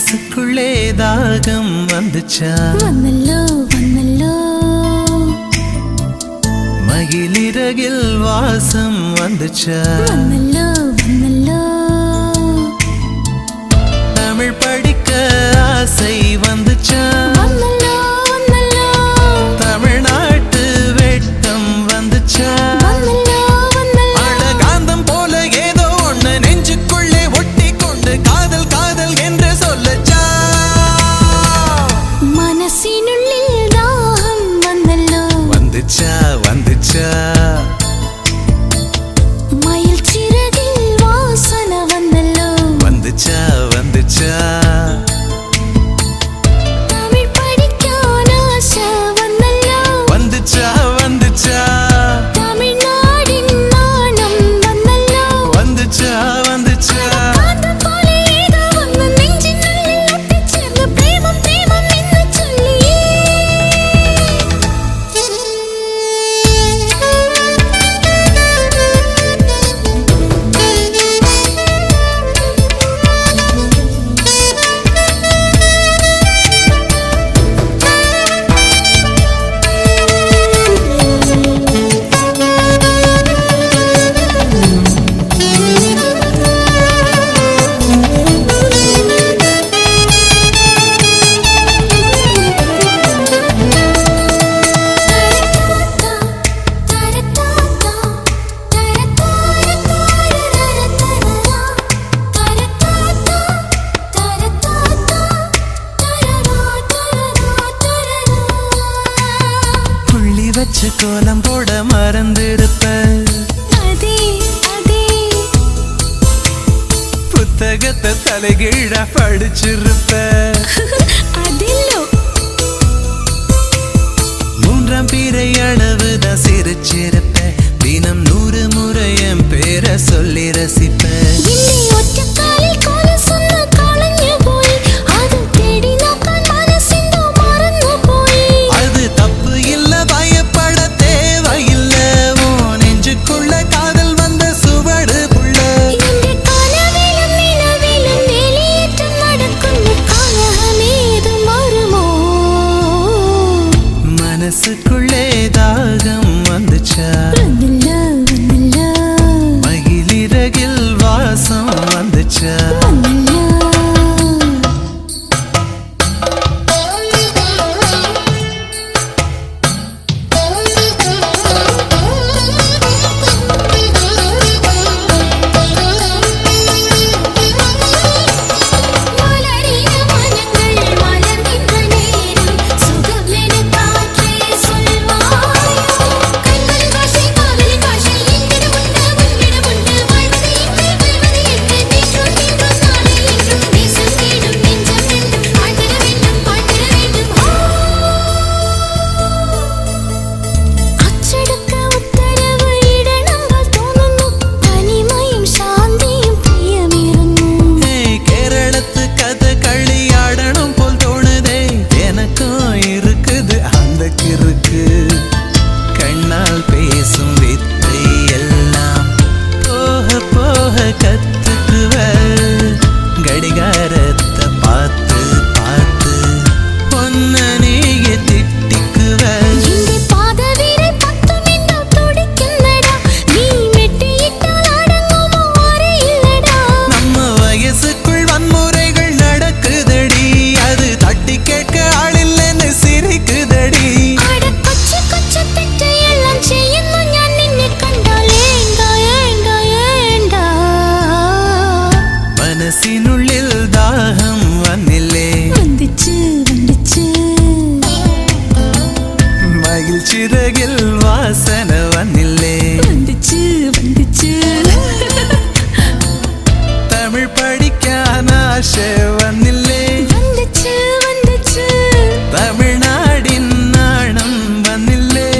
மனசுக்குள்ளே தாகம் வந்துச்சா வந்தல்லோ வந்தல்லோ மகிழிறகில் வாசம் வந்துச்சா வந்தல்லோ வந்தல்லோ தமிழ் படிக்க ஆசை வந்துச்சா வந்தல்லோ வந்தல்லோ தமிழ்நாட்டு வெட்கம் வந்துச்சா வந்தல்லோ வந்தல்லோ அழகாந்தம் போல ஏதோ ஒண்ணு நெஞ்சுக்குள்ளே ஒட்டி கொண்டு காதல் காதல் என்று சொல்லச்சா மனசினுள்ளில் தாகம் வந்தல்லோ வந்துச்சா வந்துச்சா மயில் சிறகில் வாசனை வந்தல்லோ வந்துச்சா வந்துச்சா தமிழ் படிக்க ஆசை வந்தல்லோ வந்துச்சா வந்துச்சா தமிழ்நாடின் நாணம் வந்தல்லோ வந்துச்சா வந்துச்சா காந்தம் போல ஏதோ ஒன்று நெஞ்சினுள்ளில் ஒட்டிச் சேர்ந்து பிரேமம் பிரேமம் என்று சொல்லியே புள்ளி வச்சு கோலம் போட மறந்திருப்ப அதே அதே புத்தகத்தை தலைகீழா படிச்சிருப்ப அதில்லோ மூன்றாம் பிறை அளவுதான் சிரிச்சிருப்ப தினம் 100 முறை என் பேரை சொல்லி ரசிப்ப இல்லை ஒற்றை காலில் கால சொன்ன காலஞ்சு போய் அது தேடி நோக்கான் மனசிந்தோ மறந்து போய் அது தப்பு இல்ல பயப்பட தேவையில்ல உன் நெஞ்சுக்குள்ள காதல் வந்த சுவடு புள்ள என்ற கனவிலும் நிலவிலும் வெளியேற்றம் நடக்கும் காலமேது மாறுமோ மனசுக்குள்ளே தாகம் வந்துச்சா வந்தல்லோ வந்தல்லோ மகிழிறகில் வாசம் வந்துச்சா வந்தல்லோ மலரிய மனங்கள் மலர்கின்ற நேரம் சுகமென காற்றே சொல்வாயோ கண்களின் பாஷை காதலின் பாஷை என்னிடம் உண்டு வாழ்வது என்று வெல்வது என்று நேற்றோடு இன்றும் நாளை என்றும் தேசம் தேடும் நெஞ்சம் ரெண்டும் வாழ்ந்திட வேண்டும் வாழ்ந்திட வேண்டும் அச்சடுக்க உத்தரவு இடனங்கள் தோணுന്നു தனிமையும் சாந்தியும் பிரியமிருந்தும் ஏய், கேரளத்து கதை களியாடணும் போல் தோணுதே எனக்கும் இருக்குது அந்த கிறுக்கு கண்ணால் பேசும் வித்தை எல்லாம் போக போக கத்துக்குவ கடிகாரத்தை பார்த்து பார்த்து பொன்ன நீயே திட்டிக்குவ இந்த பாதவீரை பத்தும் என்றால் துடிக்கின்றடா நீ மெட்டியிட்டால் அடங்குமோ அறியில்லடா நம்ம வயசுக்குள் வன்முறைகள் நடக்குதடி அது தட்டி கேட்க ஆளில்லைன்னு சிரிக்குதடி அட கொச்சு கொச்சு തെറ്റ് എല്ലാം ചെയ്യുന്നു ഞാൻ നിന്നെ കണ്ടാൽ ഏണ്ടാ ഏണ്ടാ ഏണ്ടാ மனசினுள்ளில் தாகம் வந்தில்லே വന്നിച്ച് വന്നിച്ച് மகிழ்ச்சிறகில் வாசனை வந்தில்லே വന്നിച്ച് വന്നിച്ച് தமிழ் படிக்கான ஆசை வந்தில்லே വന്നിച്ച് വന്നിച്ച് தமிழ்நாடின் நாணம் வந்தில்லே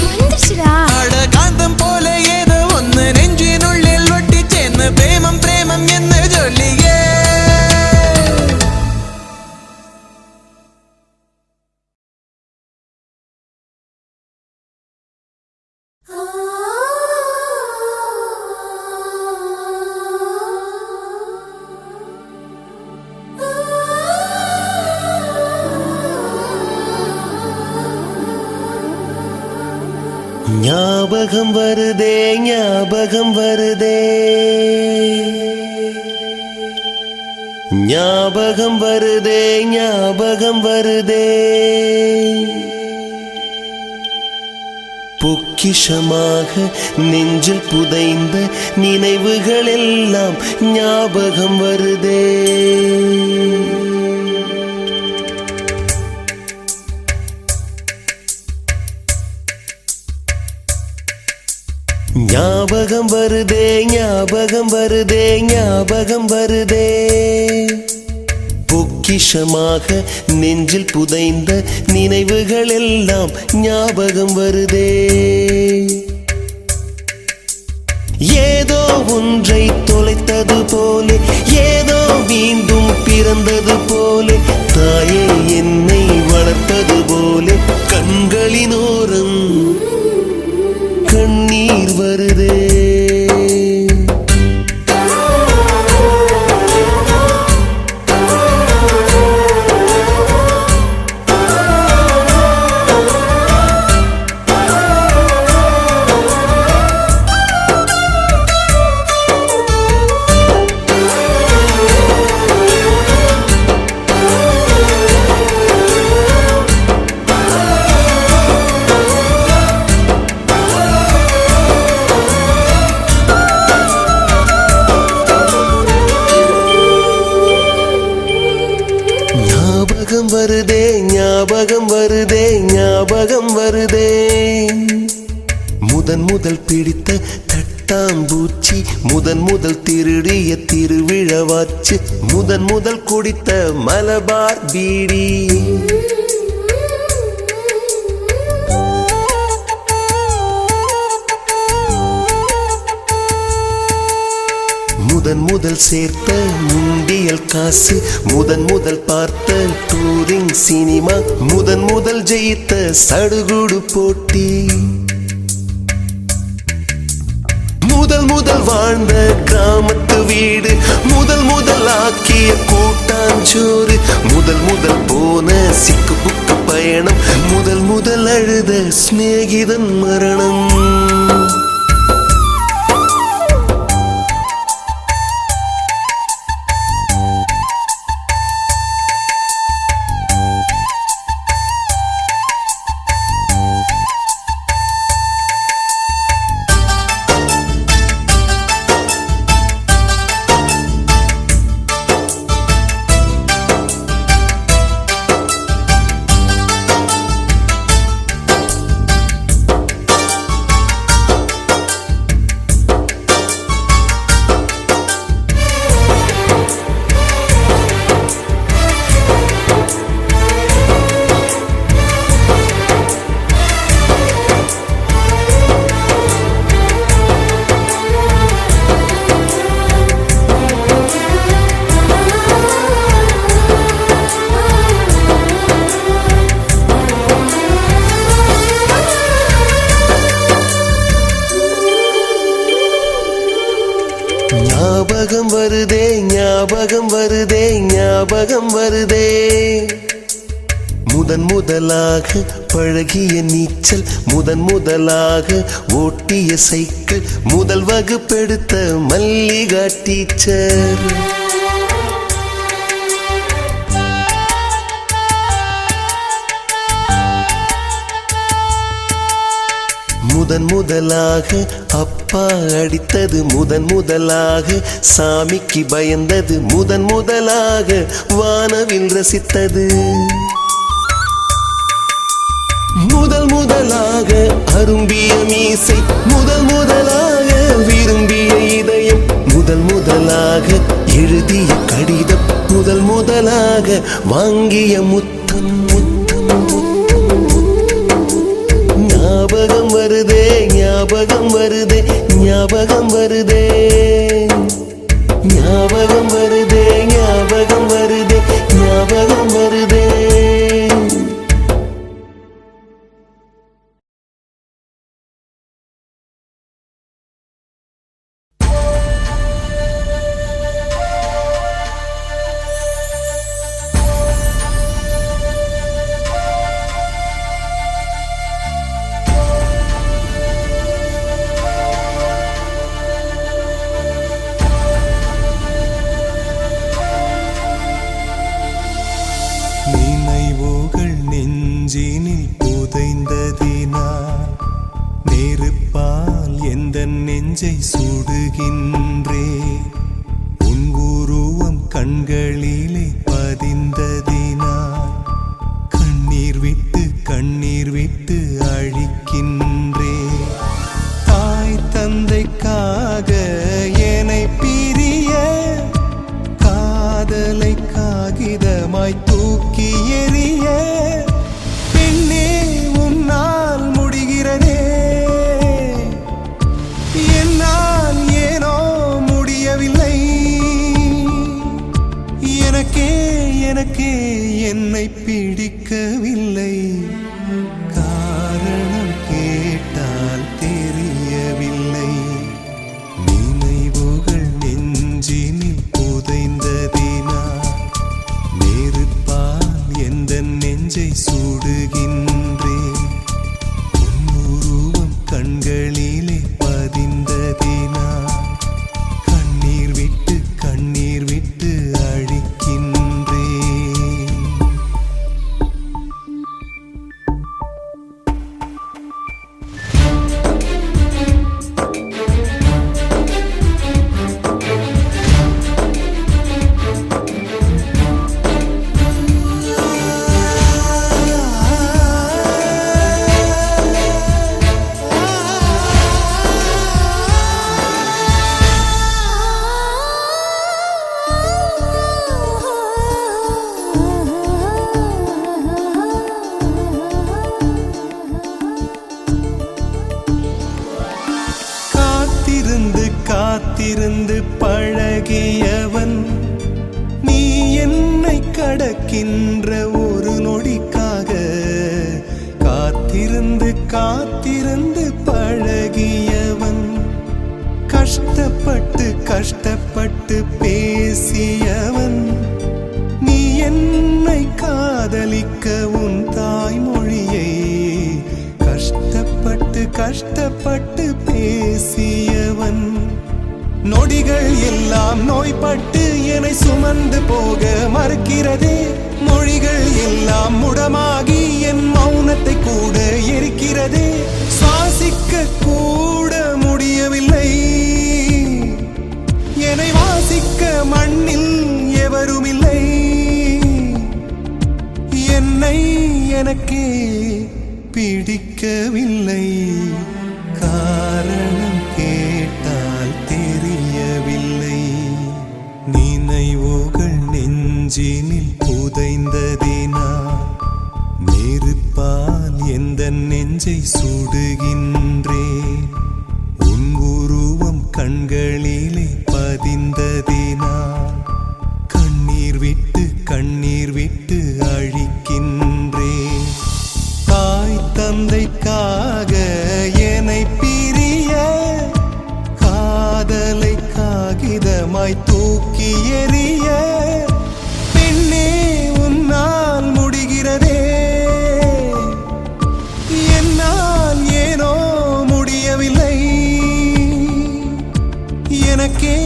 വന്നിச்சுடா அட காந்தம் போல ஏதோ ஒன்று நெஞ்சினுள்ளில் ஒட்டி சேர்ந்த பிரேமம் பிரேமம் என்று சொல்லியே ஆ ஞாபகம் வருதே ஞாபகம் வருதே ஞாபகம் வருதே ஞாபகம் வருதே பொக்கிஷமாக நெஞ்சில் புதைந்த நினைவுகள் எல்லாம் ஞாபகம் வருதே ஞாபகம் வருதே ஞாபகம் வருதே ஞாபகம் வருதே பொக்கிஷமாக நெஞ்சில் புதைந்த நினைவுகள் எல்லாம் ஞாபகம் வருதே ஏதோ ஒன்றை தொலைத்தது போலே ஏதோ மீண்டும் பிறந்தது போலே தாயே என்னை வளர்ப்பது போலே கண்களினோரம் கண்ணீர் வருதே ஞாபகம் வருதே ஞாபகம் வருதே ஞாபகம் வருதே முதல் பிடித்த தட்டாம்பூச்சி முதல் திருடிய திருவிழவாச்சு முதல் குடித்த மலபார் பீடி முதல் சேர்த்த முண்டியல் காசு முதல் பார்த்த டூரிங் சினிமா முதல் ஜெயித்த சடுகுடு போட்டி முதல் வாழ்ந்த கிராமத்து வீடு முதல் ஆக்கிய கூட்டாஞ்சோறு முதல் போன சிக்கு புக்கு பயணம் முதல் அழுத சிநேகிதன் மரணம் ஞாபகம் வருதே ஞாபகம் வருதே ஞாபகம் வருதே முதலாக பழகிய நீச்சல் முதலாக ஓட்டிய சைக்கிள் வகுப்பெடுத்த மல்லிகா டீச்சர் முதலாக அப்பா அடித்தது முதலாக சாமிக்கு பயந்தது முதலாக வானவில் ரசித்தது முதலாக அரும்பிய மீசை முதலாக விரும்பிய இதயம் முதலாக எழுதிய கடிதம் முதலாக வாங்கிய முத்தம் ஞாபகம் வருதே ஞாபகம் வருதே ஞாபகம் வருதே ஞாபகம் வருதே ஞாபகம் வருதே ஞாபகம் வருதே கண்களிலே பதிந்ததினால் கண்ணீர் விட்டு அழிக்கின்றே. தாய் தந்தைக்காக என்னை பிரிய காதலை காகிதமாய் தூக்கி எறிய பெண்ணே உன்னால் முடிகிறதே, என்னால் ஏனோ முடியவில்லை. எனக்கே என்னை பிடிக்கவில்லை. காரணம் கேட்டால் தெரியவில்லை. நினைவுகள் நெஞ்சினில் புதைந்ததினால் நெருப்பால் எந்த நெஞ்சை சுடுகின்றேன். உன்னுருவம் கண்களிலே பதிந்ததினால் கண்ணீர் விட்டு அழிக்கின்றேன். காத்திருந்து பழகியவன் நீ என்னை கடக்கின்ற ஒரு நொடிக்காக. காத்திருந்து பழகியவன் கஷ்டப்பட்டு பேசியவன் நீ என்னை காதலிக்க உன் தாய்மொழியை கஷ்டப்பட்டு பேசியவன். நொடிகள் எல்லாம் நோய்பட்டு என்னை சுமந்து போக மறுக்கிறதே. மொழிகள் எல்லாம் முடமாகி என் மௌனத்தை கூட எரிக்கிறதே. சுவாசிக்க கூட முடியவில்லை. என்னை வாசிக்க மண்ணில் எவருமில்லை. எனக்கே பிடிக்கவில்லை. காரணம் கேட்டால் தெரியவில்லை. நினைவுகள் நெஞ்சினில் புதைந்ததினால் நெருப்பால் எந்த நெஞ்சை சுடுகின்றேன். உன் உருவம் கண்களிலே பதிந்ததினால் கண்ணீர் விட்டு அழிக்கின்றேன். தாய் தந்தைக்காக என்னை பிரிய காதலை காகிதமாய் தூக்கி எறிய பெண்ணே உன்னால் முடிகிறதே, என்னால் ஏனோ முடியவில்லை. எனக்கே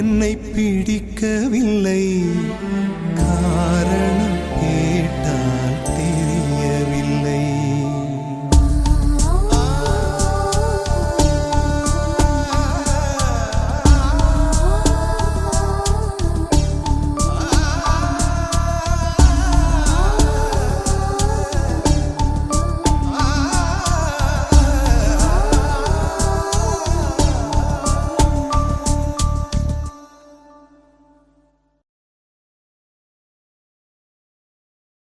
என்னை பிடிக்கவில்லை. காரணம்